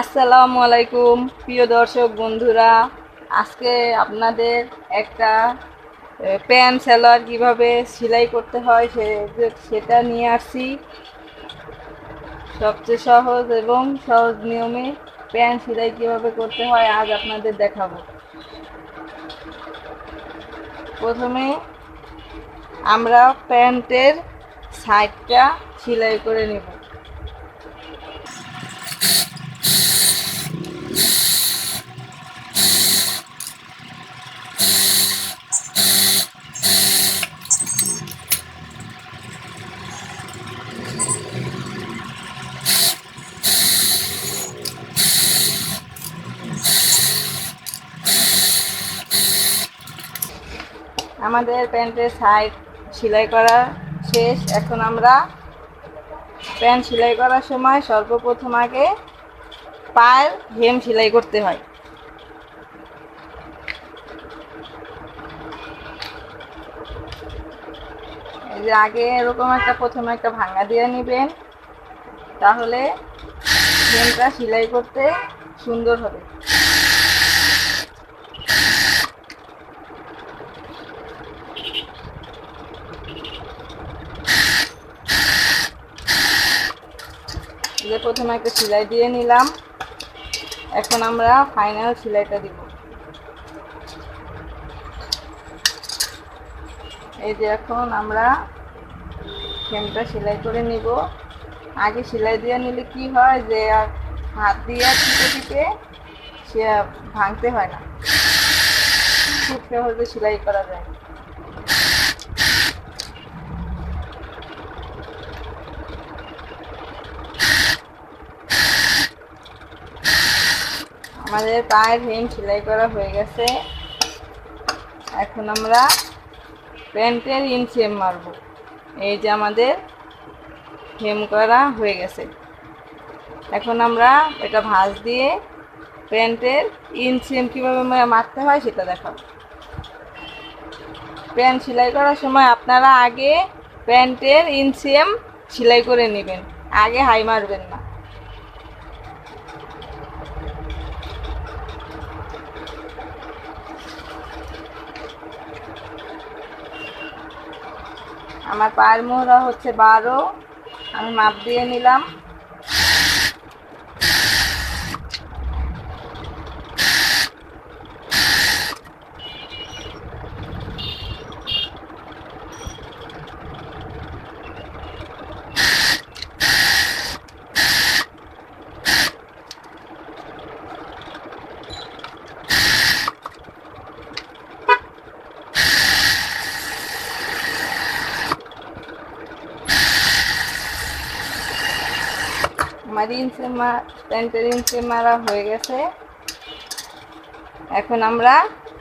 আসসালামু আলাইকুম প্রিয় দর্শক বন্ধুরা। আজকে আপনাদের একটা প্যান্ট সালোয়ার কিভাবে সেলাই করতে হয় সেটা নিয়ে আসছি। সবচেয়ে সহজ এবং সহজ নিয়মে প্যান্ট সেলাই কিভাবে করতে হয় আজ আপনাদের দেখাবো। প্রথমে আমরা প্যান্টের সাইডটা সেলাই করে নেব। আমাদের প্যান্টের সাইড সেলাই করা শেষ। এখন আমরা প্যান্ট সেলাই করার সময় সর্বপ্রথম আগে পায়ের হেম সেলাই করতে হয়। এই যে আগে এরকম প্রথমে একটা ভাঙা দিয়ে নেবেন, তাহলে হেমটা সেলাই করতে সুন্দর হবে। যে প্রথমে একটা সেলাই দিয়ে নিলাম, এখন আমরা ফাইনাল সেলাইটা দিব। এই যে এখন আমরা হেমটা সেলাই করে নিব। আগে সেলাই দিয়ে নিলে কি হয় যে হাত দিয়ে টিপে টিপে সে ভাঙতে হয় না, খুব সহজে সেলাই করা যায়। আমাদের পায়ের হেম সেলাই করা হয়ে গেছে। এখন আমরা প্যান্টের ইনসেম মারব। এই যে আমাদের হেম করা হয়ে গেছে। এখন আমরা এটা ভাঁজ দিয়ে প্যান্টের ইনসেম কীভাবে মারতে হয় সেটা দেখাবো। প্যান্ট সেলাই করার সময় আপনারা আগে প্যান্টের ইনসেম সেলাই করে নেবেন, আগে হাই মারবেন না। আমার পায়ের মোহরা হচ্ছে 12, আমি মাপ দিয়ে নিলাম। আমার প্যান্টের ইনসেম মারা হয়ে গেছে। এখন আমরা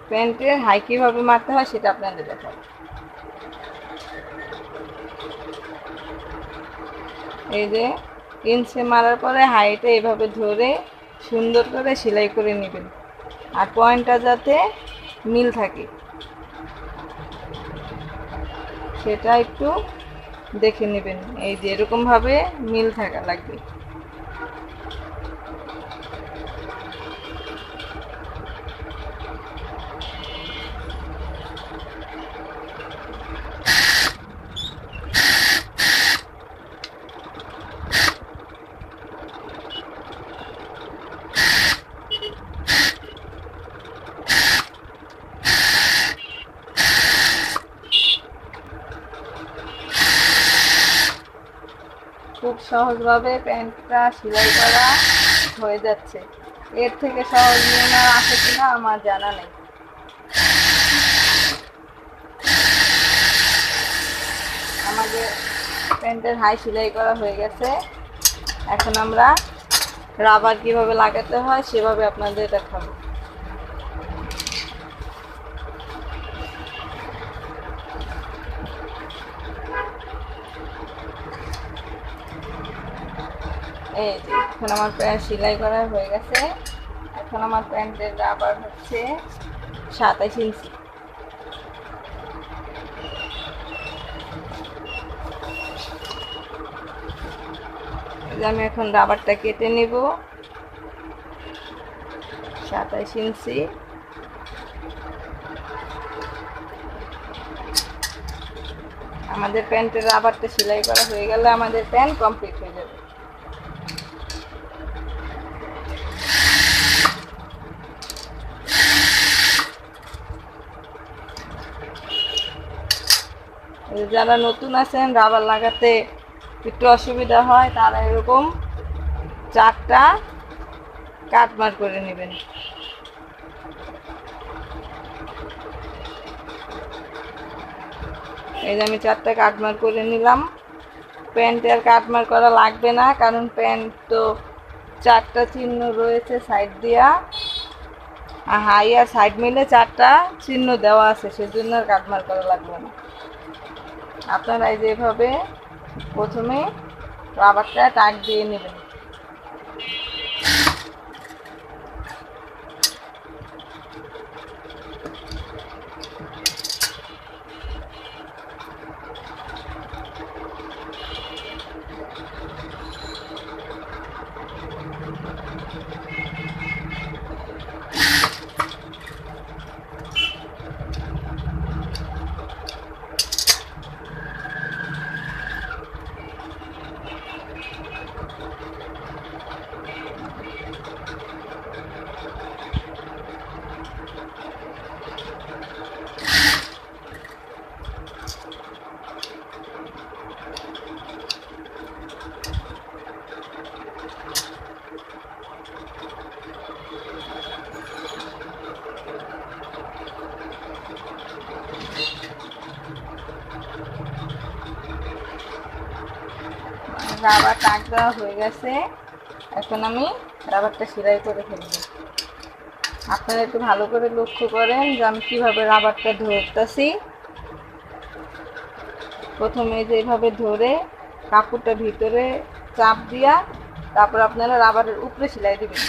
প্যান্টের হাই কীভাবে মারতে হয় সেটা আপনাদের দেখাবো। এই যে ইনসেম মারার পরে হাইটা এভাবে ধরে সুন্দর করে সেলাই করে নেবেন, আর পয়েন্টটা যাতে মিল থাকে সেটা একটু দেখে নেবেন। এই যে এরকমভাবে মিল থাকা লাগবে। খুব সহজভাবে প্যান্টটা সেলাই করা হয়ে যাচ্ছে। এর থেকে সহজ নিয়ম আর আছে কিনা আমার জানা নেই। আমাদের প্যান্টের হাই সেলাই করা হয়ে গেছে। এখন আমরা রাবার কিভাবে লাগাতে হয় সেভাবে আপনাদের দেখাবো। এই যে এখন আমার প্যান্ট সেলাই করা হয়ে গেছে। এখন আমার প্যান্টের রাবার হচ্ছে 27 ইঞ্চি। আমি এখন রাবারটা কেটে নেব। 27 ইঞ্চি। আমাদের প্যান্টের রাবারটা সেলাই করা হয়ে গেলে আমাদের প্যান্ট কমপ্লিট হয়ে যাবে। যারা নতুন আছেন, রাবার লাগাতে একটু অসুবিধা হয়, তারা এরকম 4টা কাটমার করে নেবেন। এই যে আমি 4টা কাটমার করে নিলাম। প্যান্টে আর কাটমার করা লাগবে না, কারণ প্যান্ট তো 4টা চিহ্ন রয়েছে সাইড দিয়া, আর হাই আর সাইড মিলে 4টা চিহ্ন দেওয়া আছে, সেজন্য আর কাটমার করা লাগবে না। আপনারা এই যেভাবে প্রথমে রাবারটা টাক দিয়ে নেবেন। রাবার টাক দেওয়া হয়ে গেছে, এখন আমি রাবারটা সেলাই করে ফেলবো। আপনারা একটু ভালো করে লক্ষ্য করেন যে আমি কীভাবে রাবারটা ধরতেছি। প্রথমে যেভাবে ধরে কাপড়টা ভিতরে চাপ দিয়া, তারপর আপনারা রাবারের উপরে সেলাই দিবেন।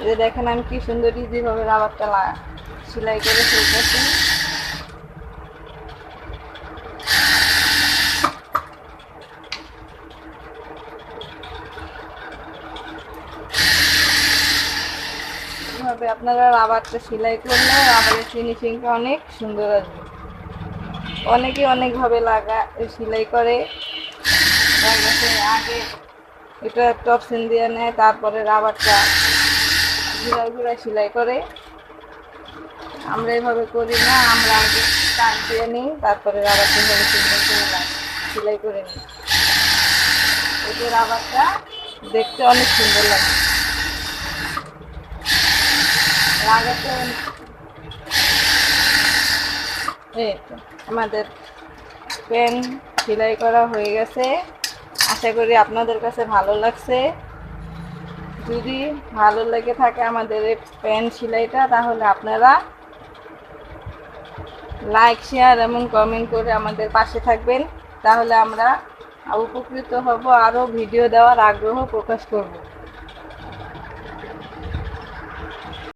এই যে দেখেন আমি কি সুন্দর ইজিভাবে রাবারটা সেলাই করে ফেলতেছি। এভাবে আপনারা রাবারটা সেলাই করলে রাবারের ফিনিশিংটা অনেক সুন্দর আসবে। অনেকে অনেকভাবে সেলাই করে, আগে এটা টপসিন দিয়ে নেয়, তারপরে রাবারটা ঘুরায় ঘুরায় সেলাই করে। আমরা এভাবে করি না, আমরা আগে টাক দিয়ে নিই, তারপরে রাবারটা সেলাই করে নিই। এতে রাবারটা দেখতে অনেক সুন্দর লাগে, লাগাতে। এই তো আমাদের প্যান্ট সেলাই করা হয়ে গেছে। আশা করি আপনাদের কাছে ভালো লাগছে। যদি ভালো লেগে থাকে আমাদের এই প্যান্ট সেলাইটা, তাহলে আপনারা লাইক, শেয়ার এবং কমেন্ট করে আমাদের পাশে থাকবেন। তাহলে আমরা উপকৃত হব, আরও ভিডিও দেওয়ার আগ্রহ প্রকাশ করব।